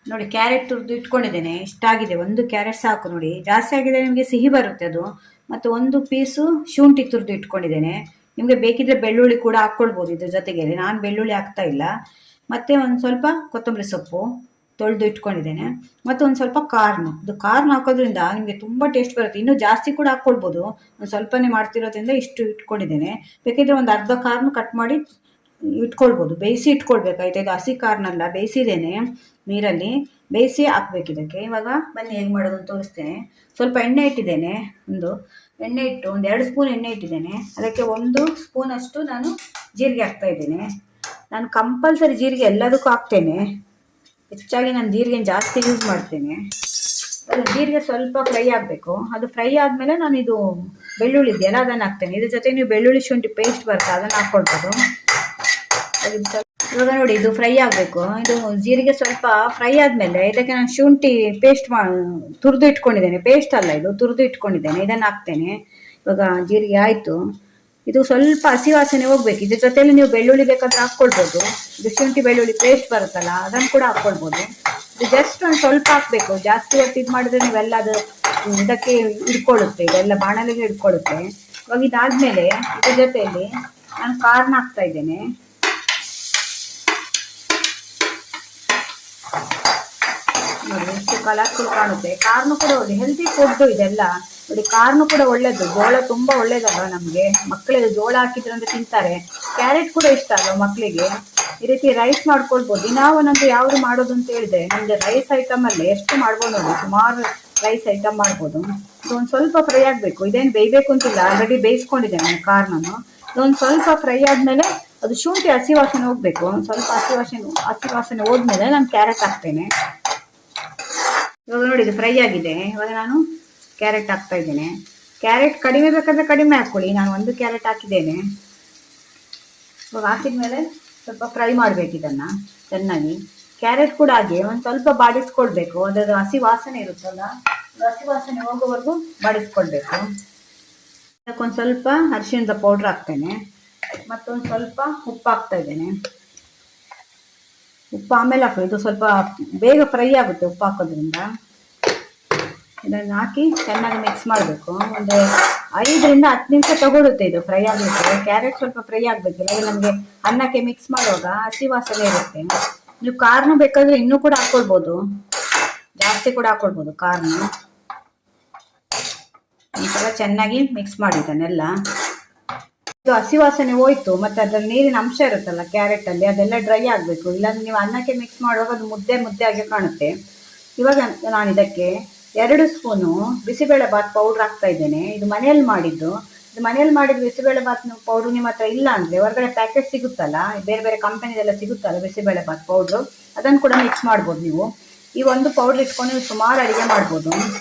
ನೋಡಿ ಕ್ಯಾರೆಟ್ ತುರಿದು ಇಟ್ಕೊಂಡಿದ್ದೇನೆ. ಇಷ್ಟಾಗಿದೆ, ಒಂದು ಕ್ಯಾರೆಟ್ ಸಾಕು. ನೋಡಿ ಜಾಸ್ತಿ ಆಗಿದೆ ನಿಮಗೆ ಸಿಹಿ ಬರುತ್ತೆ ಅದು. ಮತ್ತು ಒಂದು ಪೀಸು ಶುಂಠಿ ತುರಿದು ಇಟ್ಕೊಂಡಿದ್ದೇನೆ. ನಿಮಗೆ ಬೇಕಿದ್ರೆ ಬೆಳ್ಳುಳ್ಳಿ ಕೂಡ ಹಾಕ್ಕೊಳ್ಬೋದು ಇದ್ರ ಜೊತೆಗೆ. ನಾನು ಬೆಳ್ಳುಳ್ಳಿ ಹಾಕ್ತಾ ಇಲ್ಲ. ಮತ್ತು ಒಂದು ಸ್ವಲ್ಪ ಕೊತ್ತಂಬರಿ ಸೊಪ್ಪು ತೊಳೆದು ಇಟ್ಕೊಂಡಿದ್ದೇನೆ. ಮತ್ತು ಒಂದು ಸ್ವಲ್ಪ ಕಾರ್ನು. ಇದು ಕಾರ್ನ್ ಹಾಕೋದ್ರಿಂದ ನಿಮಗೆ ತುಂಬ ಟೇಸ್ಟ್ ಬರುತ್ತೆ. ಇನ್ನೂ ಜಾಸ್ತಿ ಕೂಡ ಹಾಕ್ಕೊಳ್ಬೋದು. ಒಂದು ಸ್ವಲ್ಪನೇ ಮಾಡ್ತಿರೋದ್ರಿಂದ ಇಷ್ಟು ಇಟ್ಕೊಂಡಿದ್ದೇನೆ. ಬೇಕಿದ್ರೆ ಒಂದು ಅರ್ಧ ಕಾರ್ನು ಕಟ್ ಮಾಡಿ ಇಟ್ಕೊಳ್ಬೋದು. ಬೇಯಿಸಿ ಇಟ್ಕೊಳ್ಬೇಕಾಯ್ತು. ಇದು ಹಸಿ ಕಾರ್ನಲ್ಲ, ಬೇಯಿಸಿದ್ದೇನೆ ನೀರಲ್ಲಿ. ಬೇಯಿಸಿ ಹಾಕ್ಬೇಕು ಇದಕ್ಕೆ. ಇವಾಗ ಬನ್ನಿ ಹೇಗೆ ಮಾಡೋದು ಅಂತ ತೋರಿಸ್ತೇನೆ. ಸ್ವಲ್ಪ ಎಣ್ಣೆ ಇಟ್ಟಿದ್ದೇನೆ. ಎಣ್ಣೆ ಇಟ್ಟು ಒಂದು 2 ಸ್ಪೂನ್ ಎಣ್ಣೆ ಇಟ್ಟಿದ್ದೇನೆ. ಅದಕ್ಕೆ 1 ಸ್ಪೂನಷ್ಟು ನಾನು ಜೀರಿಗೆ ಹಾಕ್ತಾ ಇದ್ದೇನೆ. ನಾನು ಕಂಪಲ್ಸರಿ ಜೀರಿಗೆ ಎಲ್ಲದಕ್ಕೂ ಹಾಕ್ತೇನೆ. ಹೆಚ್ಚಾಗಿ ನಾನು ಜೀರಿಗೆ ಜಾಸ್ತಿ ಯೂಸ್ ಮಾಡ್ತೇನೆ. ಅದು ಜೀರಿಗೆ ಸ್ವಲ್ಪ ಫ್ರೈ ಆಗಬೇಕು. ಅದು ಫ್ರೈ ಆದಮೇಲೆ ನಾನು ಇದು ಬೆಳ್ಳುಳ್ಳಿ ಇದೆಯಲ್ಲ ಅದನ್ನು ಹಾಕ್ತೇನೆ. ಇದ್ರ ಜೊತೆ ನೀವು ಬೆಳ್ಳುಳ್ಳಿ ಶುಂಠಿ ಪೇಸ್ಟ್ ಬರುತ್ತೆ ಅದನ್ನು ಹಾಕ್ಕೊಳ್ಬೋದು. ಇವಾಗ ನೋಡಿ ಇದು ಫ್ರೈ ಆಗಬೇಕು. ಇದು ಜೀರಿಗೆ ಸ್ವಲ್ಪ ಫ್ರೈ ಆದಮೇಲೆ ಇದಕ್ಕೆ ನಾನು ಶುಂಠಿ ಪೇಸ್ಟ್ ತುರಿದು ಇಟ್ಕೊಂಡಿದ್ದೇನೆ. ಪೇಸ್ಟ್ ಅಲ್ಲ, ಇದು ತುರಿದು ಇಟ್ಕೊಂಡಿದ್ದೇನೆ. ಇದನ್ನು ಹಾಕ್ತೇನೆ. ಇವಾಗ ಜೀರಿಗೆ ಆಯಿತು. ಇದು ಸ್ವಲ್ಪ ಹಸಿ ವಾಸನೆ ಹೋಗ್ಬೇಕು. ಇದ್ರ ಜೊತೆಯಲ್ಲಿ ನೀವು ಬೆಳ್ಳುಳ್ಳಿ ಬೇಕಾದ್ರೆ ಹಾಕ್ಕೊಳ್ಬೋದು. ಇದು ಶುಂಠಿ ಬೆಳ್ಳುಳ್ಳಿ ಪೇಸ್ಟ್ ಬರುತ್ತಲ್ಲ ಅದನ್ನು ಕೂಡ ಹಾಕ್ಕೊಳ್ಬೋದು. ಇದು ಜಸ್ಟ್ ಒಂದು ಸ್ವಲ್ಪ ಹಾಕಬೇಕು. ಜಾಸ್ತಿ ಹೊತ್ತು ಇದು ಮಾಡಿದ್ರೆ ನೀವೆಲ್ಲ ಅದು ಇದಕ್ಕೆ ಹಿಡ್ಕೊಳ್ಳುತ್ತೆ, ಇದೆಲ್ಲ ಬಾಣಲೆಗೆ ಹಿಡ್ಕೊಳ್ಳುತ್ತೆ. ಇವಾಗ ಇದಾದಮೇಲೆ ಇದ್ರ ಜೊತೆಯಲ್ಲಿ ನಾನು ಕಾರ್ನ್ ಹಾಕ್ತಾ ಇದ್ದೇನೆ. ನೋಡಿ ಎಷ್ಟು ಕಲರ್ಫುಲ್ ಕಾಣುತ್ತೆ. ಕಾರ್ನು ಕೂಡ ಒಳ್ಳೆ ಹೆಲ್ತಿ ಫುಡ್ ಇದೆಲ್ಲ. ನೋಡಿ ಕಾರ್ನು ಕೂಡ ಒಳ್ಳೇದು. ಜೋಳ ತುಂಬ ಒಳ್ಳೇದಲ್ವ ನಮಗೆ. ಮಕ್ಕಳಿಗೆ ಜೋಳ ಹಾಕಿದ್ರಂದ್ರೆ ತಿಂತಾರೆ. ಕ್ಯಾರೆಟ್ ಕೂಡ ಇಷ್ಟ ಅಲ್ವ ಮಕ್ಕಳಿಗೆ. ಈ ರೀತಿ ರೈಸ್ ಮಾಡ್ಕೊಳ್ಬೋದು. ದಿನಾ ಒಂದೊಂದು ಯಾವುದು ಮಾಡೋದು ಅಂತ ಹೇಳಿದ್ರೆ ನಮಗೆ ರೈಸ್ ಐಟಮಲ್ಲಿ ಎಷ್ಟು ಮಾಡ್ಬೋದು ನೋಡಿ. ಸುಮಾರು ರೈಸ್ ಐಟಮ್ ಮಾಡ್ಬೋದು. ಇದು ಒಂದು ಸ್ವಲ್ಪ ಫ್ರೈ ಆಗಬೇಕು. ಇದೇನು ಬೇಯಬೇಕು ಅಂತಿಲ್ಲ, ಆಲ್ರೆಡಿ ಬೇಯಿಸ್ಕೊಂಡಿದ್ದೇನೆ ನಾನು ಕಾರ್ನನ್ನು. ಇದೊಂದು ಸ್ವಲ್ಪ ಫ್ರೈ ಆದಮೇಲೆ ಅದು ಶುಂಠಿ ಹಸಿ ವಾಸನೆ ಹೋಗಬೇಕು. ಒಂದು ಸ್ವಲ್ಪ ಹಸಿ ವಾಸನೆ ಹೋದ್ಮೇಲೆ ನಾನು ಕ್ಯಾರೆಟ್ ಹಾಕ್ತೇನೆ. ಇವಾಗ ನೋಡಿ ಇದು ಫ್ರೈ ಆಗಿದೆ. ಇವಾಗ ನಾನು ಕ್ಯಾರೆಟ್ ಹಾಕ್ತಾ ಇದ್ದೇನೆ. ಕ್ಯಾರೆಟ್ ಕಡಿಮೆ ಬೇಕಾದರೆ ಕಡಿಮೆ ಹಾಕ್ಕೊಳ್ಳಿ. ನಾನು 1 ಕ್ಯಾರೆಟ್ ಹಾಕಿದ್ದೇನೆ. ಇವಾಗ ಹಾಕಿದ್ಮೇಲೆ ಸ್ವಲ್ಪ ಫ್ರೈ ಮಾಡಬೇಕು ಇದನ್ನು ಚೆನ್ನಾಗಿ. ಕ್ಯಾರೆಟ್ ಕೂಡ ಹಾಗೆ ಒಂದು ಸ್ವಲ್ಪ ಬಾಡಿಸ್ಕೊಳ್ಬೇಕು. ಅದರ ಹಸಿ ವಾಸನೆ ಇರುತ್ತಲ್ಲ, ಹಸಿ ವಾಸನೆ ಹೋಗೋವರೆಗೂ ಬಾಡಿಸ್ಕೊಳ್ಬೇಕು. ಅದಕ್ಕೊಂದು ಸ್ವಲ್ಪ ಅರಿಶಿಣದ ಪೌಡ್ರ್ ಹಾಕ್ತೇನೆ. ಮತ್ತೊಂದು ಸ್ವಲ್ಪ ಉಪ್ಪು ಹಾಕ್ತಾ ಇದ್ದೇನೆ. ಉಪ್ಪು ಆಮೇಲೆ ಹಾಕಿ. ಇದು ಸ್ವಲ್ಪ ಬೇಗ ಫ್ರೈ ಆಗುತ್ತೆ ಉಪ್ಪು ಹಾಕೋದ್ರಿಂದ. ಇದನ್ನು ಹಾಕಿ ಚೆನ್ನಾಗಿ ಮಿಕ್ಸ್ ಮಾಡಬೇಕು. ಒಂದು 5ರಿಂದ 10 ನಿಮಿಷ ತಗೊಳುತ್ತೆ ಇದು ಫ್ರೈ ಆಗಲಿಕ್ಕೆ. ಕ್ಯಾರೆಟ್ ಸ್ವಲ್ಪ ಫ್ರೈ ಆಗಬೇಕಿಲ್ಲ, ನಮಗೆ ಅನ್ನಕ್ಕೆ ಮಿಕ್ಸ್ ಮಾಡುವಾಗ ಹಸಿ ವಾಸನೆ ಇರುತ್ತೆ. ನೀವು ಕಾರ್ನು ಬೇಕಾದರೆ ಇನ್ನೂ ಕೂಡ ಹಾಕ್ಕೊಳ್ಬೋದು, ಜಾಸ್ತಿ ಕೂಡ ಹಾಕ್ಕೊಳ್ಬೋದು ಕಾರ್ನು. ಒಂದ್ಸಲ ಚೆನ್ನಾಗಿ ಮಿಕ್ಸ್ ಮಾಡಿದ್ದಾನೆಲ್ಲ. ಇದು ಹಸಿ ವಾಸನೆ ಹೋಯ್ತು. ಮತ್ತು ಅದರಲ್ಲಿ ನೀರಿನ ಅಂಶ ಇರುತ್ತಲ್ಲ ಕ್ಯಾರೆಟಲ್ಲಿ, ಅದೆಲ್ಲ ಡ್ರೈ ಆಗಬೇಕು. ಇಲ್ಲಾಂದ್ರೆ ನೀವು ಅನ್ನಕ್ಕೆ ಮಿಕ್ಸ್ ಮಾಡುವಾಗ ಅದು ಮುದ್ದೆ ಆಗಿ ಕಾಣುತ್ತೆ. ಇವಾಗ ನಾನು ಇದಕ್ಕೆ 2 ಸ್ಪೂನು ಬಿಸಿಬೇಳೆಬಾತ್ ಪೌಡ್ರ್ ಹಾಕ್ತಾ ಇದ್ದೇನೆ. ಇದು ಮನೆಯಲ್ಲಿ ಮಾಡಿದ್ದು. ಇದು ಮನೆಯಲ್ಲಿ ಮಾಡಿದ ಬಿಸಿಬೇಳೆಬಾತ್ ಪೌಡ್ರು ನಿಮ್ಮ ಹತ್ರ ಇಲ್ಲ ಅಂದರೆ ಹೊರಗಡೆ ಪ್ಯಾಕೆಟ್ ಸಿಗುತ್ತಲ್ಲ, ಬೇರೆ ಬೇರೆ ಕಂಪನಿದೆಲ್ಲ ಸಿಗುತ್ತಲ್ಲ ಬಿಸಿಬೇಳೆಬಾತ್ ಪೌಡ್ರು, ಅದನ್ನು ಕೂಡ ಮಿಕ್ಸ್ ಮಾಡ್ಬೋದು ನೀವು. ಈ ಒಂದು ಪೌಡ್ರ್ ಇಟ್ಕೊಂಡು ನೀವು ಸುಮಾರು ಅಡುಗೆ ಮಾಡ್ಬೋದು.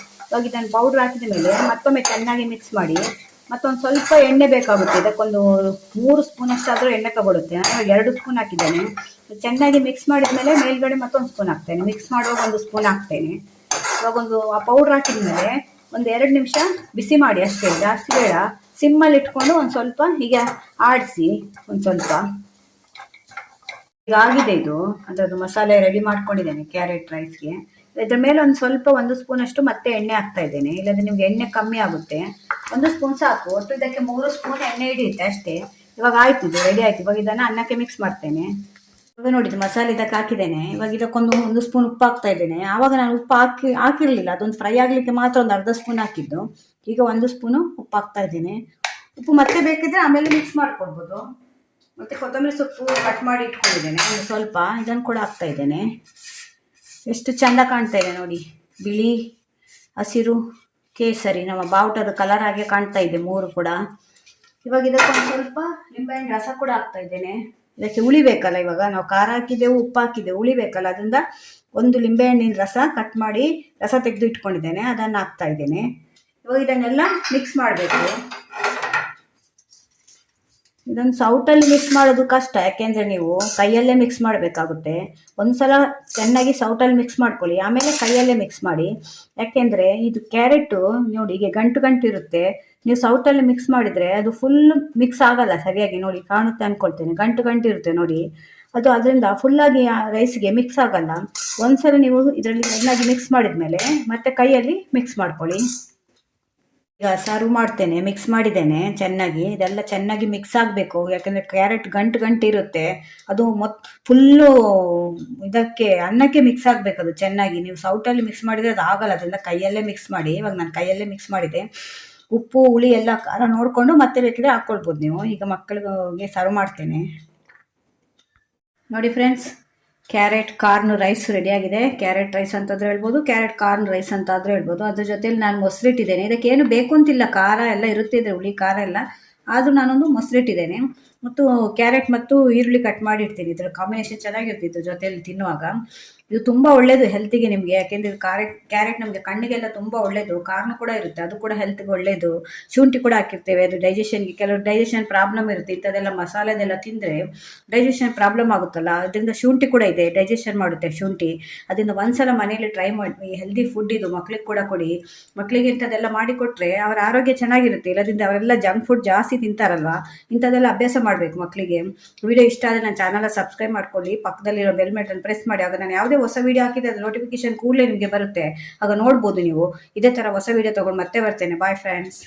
ಇವಾಗ ಇದನ್ನು ಪೌಡ್ರ್ ಹಾಕಿದ ಮೇಲೆ ಮತ್ತೊಮ್ಮೆ ಚೆನ್ನಾಗಿ ಮಿಕ್ಸ್ ಮಾಡಿ. ಮತ್ತೊಂದು ಸ್ವಲ್ಪ ಎಣ್ಣೆ ಬೇಕಾಗುತ್ತೆ. ಇದಕ್ಕೊಂದು 3 ಸ್ಪೂನಷ್ಟಾದರೂ ಎಣ್ಣೆ ತಗೊಳುತ್ತೆ. ನಾನು 2 ಸ್ಪೂನ್ ಹಾಕಿದ್ದೇನೆ. ಚೆನ್ನಾಗಿ ಮಿಕ್ಸ್ ಮಾಡಿದ ಮೇಲೆ ಮೇಲ್ಗಡೆ ಮತ್ತೊಂದು ಸ್ಪೂನ್ ಹಾಕ್ತೇನೆ. ಮಿಕ್ಸ್ ಮಾಡುವಾಗ 1 ಸ್ಪೂನ್ ಹಾಕ್ತೇನೆ. ಇವಾಗ ಆ ಪೌಡ್ರ್ ಹಾಕಿದ ಮೇಲೆ ಒಂದು 2 ನಿಮಿಷ ಬಿಸಿ ಮಾಡಿ ಅಷ್ಟೇ, ಜಾಸ್ತಿ ಬೇಡ. ಸಿಮ್ಮಲ್ಲಿ ಇಟ್ಕೊಂಡು ಒಂದು ಸ್ವಲ್ಪ ಹೀಗೆ ಆಡಿಸಿ. ಒಂದು ಸ್ವಲ್ಪ ಈಗ ಆಗಿದೆ ಇದು. ಅದರದ್ದು ಮಸಾಲೆ ರೆಡಿ ಮಾಡ್ಕೊಂಡಿದ್ದೇನೆ ಕ್ಯಾರೆಟ್ ರೈಸ್ಗೆ. ಇದ್ರ ಮೇಲೆ ಒಂದು ಸ್ವಲ್ಪ 1 ಸ್ಪೂನಷ್ಟು ಮತ್ತೆ ಎಣ್ಣೆ ಹಾಕ್ತಾ ಇದ್ದೇನೆ. ಇಲ್ಲಾಂದರೆ ನಿಮ್ಗೆ ಎಣ್ಣೆ ಕಮ್ಮಿ ಆಗುತ್ತೆ. 1 ಸ್ಪೂನ್ ಸಾಕು. ಒಟ್ಟು ಇದಕ್ಕೆ 3 ಸ್ಪೂನ್ ಎಣ್ಣೆ ಹಿಡಿಯುತ್ತೆ ಅಷ್ಟೇ. ಇವಾಗ ಆಯ್ತು, ಇದು ರೆಡಿ ಆಯ್ತು. ಇವಾಗ ಇದನ್ನು ಅನ್ನಕ್ಕೆ ಮಿಕ್ಸ್ ಮಾಡ್ತೇನೆ. ಇವಾಗ ನೋಡಿ ಮಸಾಲೆ ಇದಕ್ಕೆ ಹಾಕಿದ್ದೇನೆ. ಇವಾಗ ಇದಕ್ಕೊಂದು 1 ಸ್ಪೂನ್ ಉಪ್ಪು ಹಾಕ್ತಾ ಇದ್ದೇನೆ. ಆವಾಗ ನಾನು ಉಪ್ಪು ಹಾಕಿರಲಿಲ್ಲ. ಅದೊಂದು ಫ್ರೈ ಆಗಲಿಕ್ಕೆ ಮಾತ್ರ ಒಂದು ಅರ್ಧ ಸ್ಪೂನ್ ಹಾಕಿದ್ದು. ಈಗ 1 ಸ್ಪೂನು ಉಪ್ಪು ಹಾಕ್ತಾ ಇದ್ದೇನೆ. ಉಪ್ಪು ಮತ್ತೆ ಬೇಕಿದ್ರೆ ಆಮೇಲೆ ಮಿಕ್ಸ್ ಮಾಡ್ಕೊಳ್ಬೋದು. ಮತ್ತು ಕೊತ್ತಂಬರಿ ಸೊಪ್ಪು ಕಟ್ ಮಾಡಿ ಇಟ್ಕೊಂಡಿದ್ದೇನೆ ಒಂದು ಸ್ವಲ್ಪ, ಇದನ್ನು ಕೂಡ ಹಾಕ್ತಾ ಇದ್ದೇನೆ. ಎಷ್ಟು ಚೆಂದ ಕಾಣ್ತಾ ಇದೆ ನೋಡಿ. ಬಿಳಿ, ಹಸಿರು, ಕೇಸರಿ, ನಮ್ಮ ಬಾವುಟದ ಕಲರ್ ಹಾಗೆ ಕಾಣ್ತಾ ಇದೆ 3 ಕೂಡ. ಇವಾಗ ಇದಕ್ಕೊಂದು ಸ್ವಲ್ಪ ನಿಂಬೆಹಣ್ಣು ರಸ ಕೂಡ ಹಾಕ್ತಾ ಇದ್ದೇನೆ. ಇದಕ್ಕೆ ಉಳಿಬೇಕಲ್ಲ, ಇವಾಗ ನಾವು ಖಾರ ಹಾಕಿದ್ದೆವು, ಉಪ್ಪು ಹಾಕಿದ್ದೆವು, ಉಳಿಬೇಕಲ್ಲ. ಅದರಿಂದ 1 ಲಿಂಬೆಹಣ್ಣಿನ ರಸ ಕಟ್ ಮಾಡಿ ರಸ ತೆಗೆದು ಇಟ್ಕೊಂಡಿದ್ದೇನೆ, ಅದನ್ನು ಹಾಕ್ತಾ ಇದ್ದೇನೆ. ಇವಾಗ ಇದನ್ನೆಲ್ಲ ಮಿಕ್ಸ್ ಮಾಡಬೇಕು. ಇದನ್ನು ಸೌಟಲ್ಲಿ ಮಿಕ್ಸ್ ಮಾಡೋದು ಕಷ್ಟ, ಯಾಕೆಂದರೆ ನೀವು ಕೈಯಲ್ಲೇ ಮಿಕ್ಸ್ ಮಾಡಬೇಕಾಗುತ್ತೆ. ಒಂದ್ಸಲ ಚೆನ್ನಾಗಿ ಸೌಟಲ್ಲಿ ಮಿಕ್ಸ್ ಮಾಡ್ಕೊಳ್ಳಿ, ಆಮೇಲೆ ಕೈಯಲ್ಲೇ ಮಿಕ್ಸ್ ಮಾಡಿ. ಯಾಕೆಂದರೆ ಇದು ಕ್ಯಾರೆಟು ನೋಡಿ ಹೀಗೆ ಗಂಟು ಇರುತ್ತೆ. ನೀವು ಸೌಟಲ್ಲಿ ಮಿಕ್ಸ್ ಮಾಡಿದರೆ ಅದು ಫುಲ್ ಮಿಕ್ಸ್ ಆಗಲ್ಲ ಸರಿಯಾಗಿ. ನೋಡಿ ಕಾಣುತ್ತೆ ಅಂದ್ಕೊಳ್ತೇನೆ, ಗಂಟು ಇರುತ್ತೆ ನೋಡಿ. ಅದು ಅದರಿಂದ ಫುಲ್ಲಾಗಿ ರೈಸ್ಗೆ ಮಿಕ್ಸ್ ಆಗಲ್ಲ. ಒಂದ್ಸಲ ನೀವು ಇದರಲ್ಲಿ ಚೆನ್ನಾಗಿ ಮಿಕ್ಸ್ ಮಾಡಿದ್ಮೇಲೆ ಮತ್ತೆ ಕೈಯಲ್ಲಿ ಮಿಕ್ಸ್ ಮಾಡ್ಕೊಳ್ಳಿ. ಈಗ ಸರ್ವ್ ಮಾಡ್ತೇನೆ, ಮಿಕ್ಸ್ ಮಾಡಿದ್ದೇನೆ ಚೆನ್ನಾಗಿ. ಇದೆಲ್ಲ ಚೆನ್ನಾಗಿ ಮಿಕ್ಸ್ ಆಗಬೇಕು, ಯಾಕಂದರೆ ಕ್ಯಾರೆಟ್ ಗಂಟು ಇರುತ್ತೆ. ಅದು ಫುಲ್ಲು ಇದಕ್ಕೆ ಅನ್ನಕ್ಕೆ ಮಿಕ್ಸ್ ಆಗಬೇಕು ಅದು ಚೆನ್ನಾಗಿ. ನೀವು ಸೌಟಲ್ಲಿ ಮಿಕ್ಸ್ ಮಾಡಿದರೆ ಅದು ಆಗಲ್ಲ, ಅದರಿಂದ ಕೈಯಲ್ಲೇ ಮಿಕ್ಸ್ ಮಾಡಿ. ಇವಾಗ ನಾನು ಕೈಯಲ್ಲೇ ಮಿಕ್ಸ್ ಮಾಡಿದೆ. ಉಪ್ಪು ಹುಳಿ ಎಲ್ಲ ಖಾರ ನೋಡಿಕೊಂಡು ಮತ್ತೆ ಬೇಕಿದ್ರೆ ಹಾಕ್ಕೊಳ್ಬೋದು ನೀವು. ಈಗ ಮಕ್ಕಳಿಗೆ ಸರ್ವ್ ಮಾಡ್ತೇನೆ ನೋಡಿ ಫ್ರೆಂಡ್ಸ್. ಕ್ಯಾರೆಟ್ ಕಾರ್ನ್ ರೈಸ್ ರೆಡಿಯಾಗಿದೆ. ಕ್ಯಾರೆಟ್ ರೈಸ್ ಅಂತಾದ್ರೂ ಹೇಳ್ಬೋದು, ಕ್ಯಾರೆಟ್ ಕಾರ್ನ್ ರೈಸ್ ಅಂತಾದ್ರೂ ಹೇಳ್ಬೋದು. ಅದ್ರ ಜೊತೆಲಿ ನಾನು ಮೊಸರಿಟ್ಟಿದ್ದೇನೆ. ಇದಕ್ಕೇನು ಬೇಕು ಅಂತಿಲ್ಲ, ಖಾರ ಎಲ್ಲ ಇರುತ್ತಿದೆ, ಹುಳಿ ಖಾರ ಎಲ್ಲ. ಆದರೂ ನಾನೊಂದು ಮೊಸರಿಟ್ಟಿದ್ದೇನೆ ಮತ್ತು ಕ್ಯಾರೆಟ್ ಮತ್ತು ಈರುಳ್ಳಿ ಕಟ್ ಮಾಡಿರ್ತೀನಿ. ಇದರ ಕಾಂಬಿನೇಷನ್ ಚೆನ್ನಾಗಿರ್ತಿತ್ತು ಜೊತೆಯಲ್ಲಿ ತಿನ್ನುವಾಗ. ಇದು ತುಂಬ ಒಳ್ಳೆಯದು ಹೆಲ್ತಿಗೆ ನಿಮಗೆ, ಯಾಕೆಂದರೆ ಕ್ಯಾರೆಟ್ ನಮಗೆ ಕಣ್ಣಿಗೆಲ್ಲ ತುಂಬ ಒಳ್ಳೆಯದು. ಕಾರ್ನ್ ಕೂಡ ಇರುತ್ತೆ, ಅದು ಕೂಡ ಹೆಲ್ತ್ಗೆ ಒಳ್ಳೆಯದು. ಶುಂಠಿ ಕೂಡ ಹಾಕಿರ್ತೇವೆ, ಅದು ಡೈಜೆಷನ್ಗೆ. ಕೆಲವರು ಡೈಜೆಷನ್ ಪ್ರಾಬ್ಲಮ್ ಇರುತ್ತೆ, ಇಂಥದ್ದೆಲ್ಲ ಮಸಾಲೆದೆಲ್ಲ ತಿಂದರೆ ಡೈಜೆಷನ್ ಪ್ರಾಬ್ಲಮ್ ಆಗುತ್ತಲ್ಲ, ಅದರಿಂದ ಶುಂಠಿ ಕೂಡ ಇದೆ, ಡೈಜೆಷನ್ ಮಾಡುತ್ತೆ ಶುಂಠಿ. ಅದರಿಂದ ಒಂದ್ಸಲ ಮನೆಯಲ್ಲಿ ಟ್ರೈ ಮಾಡಿ. ಹೆಲ್ದಿ ಫುಡ್ ಇದು, ಮಕ್ಳಿಗೆ ಕೂಡ ಕೊಡಿ. ಮಕ್ಕಳಿಗೆ ಇಂಥದ್ದೆಲ್ಲ ಮಾಡಿಕೊಟ್ರೆ ಅವರ ಆರೋಗ್ಯ ಚೆನ್ನಾಗಿರುತ್ತೆ. ಇಲ್ಲದಿಂದ ಅವರೆಲ್ಲ ಜಂಕ್ ಫುಡ್ ಜಾಸ್ತಿ ತಿಂತಾರಲ್ವ, ಇಂಥದ್ದೆಲ್ಲ ಅಭ್ಯಾಸ ಮಾಡಬೇಕು ಮಕ್ಕಳಿಗೆ. ವಿಡಿಯೋ ಇಷ್ಟ ಆದರೆ ನನ್ನ ಚಾನಲ್ ಸಬ್ಸ್ಕ್ರೈಬ್ ಮಾಡ್ಕೊಳ್ಳಿ, ಪಕ್ಕದಲ್ಲಿರೋ ಬೆಲ್ ಬಟನ್ ಪ್ರೆಸ್ ಮಾಡಿ. ಆಗ ನಾನು ಯಾವುದೇ ಹೊಸ ವಿಡಿಯೋ ಹಾಕಿದ್ರೆ ಅದು ನೋಟಿಫಿಕೇಶನ್ ಕೂಡಲೇ ನಿಮಗೆ ಬರುತ್ತೆ, ಆಗ ನೋಡ್ಬೋದು ನೀವು. ಇದೇ ಥರ ಹೊಸ ವಿಡಿಯೋ ತೊಗೊಂಡು ಮತ್ತೆ ಬರ್ತೇನೆ. Bye friends.